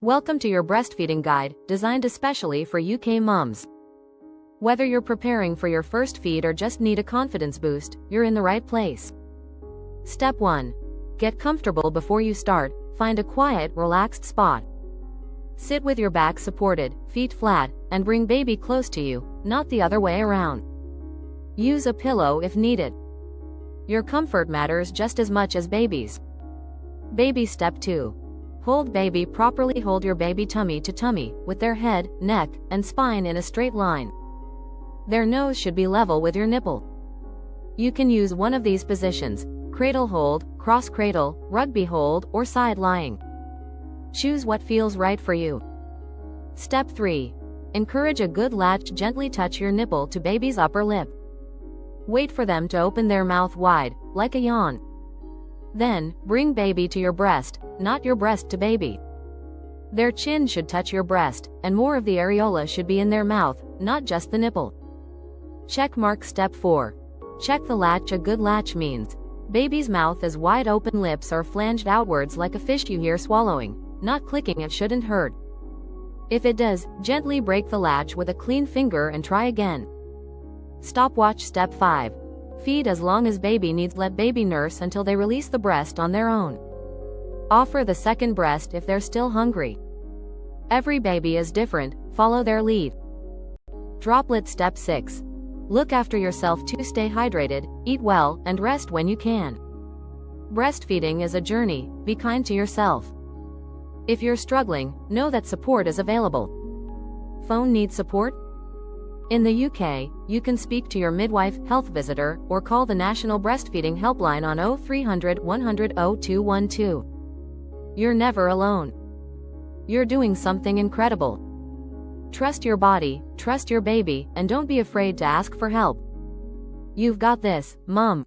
Welcome to your breastfeeding guide, designed especially for UK mums. Whether you're preparing for your first feed or just need a confidence boost, you're in the right place. Step 1. Get comfortable before you start. Find a quiet, relaxed spot. Sit with your back supported, feet flat, and bring baby close to you, not the other way around. Use a pillow if needed. Your comfort matters just as much as baby's. Baby Step 2. Hold baby properly. Hold your baby tummy to tummy, with their head, neck, and spine in a straight line. Their nose should be level with your nipple. You can use one of these positions: cradle hold, cross cradle, rugby hold, or side lying. Choose what feels right for you. Step 3. Encourage a good latch. Gently touch your nipple to baby's upper lip. Wait for them to open their mouth wide, like a yawn. Then, bring baby to your breast, not your breast to baby. Their chin should touch your breast, and more of the areola should be in their mouth, not just the nipple. Check mark. Step 4. Check the latch. A good latch means baby's mouth is wide open, lips are flanged outwards like a fish you hear swallowing, not clicking. It shouldn't hurt. If it does, gently break the latch with a clean finger and try again. Stopwatch. Step 5. Feed as long as baby needs. Let baby nurse until they release the breast on their own. Offer the second breast if they're still hungry. Every baby is different, follow their lead. Droplet. Step 6. Look after yourself too. Stay hydrated, eat well, and rest when you can. Breastfeeding is a journey, be kind to yourself. If you're struggling, know that support is available. Phone needs support? In the UK, you can speak to your midwife, health visitor, or call the National Breastfeeding Helpline on 0300 100 0212. You're never alone. You're doing something incredible. Trust your body, trust your baby, and don't be afraid to ask for help. You've got this, Mom.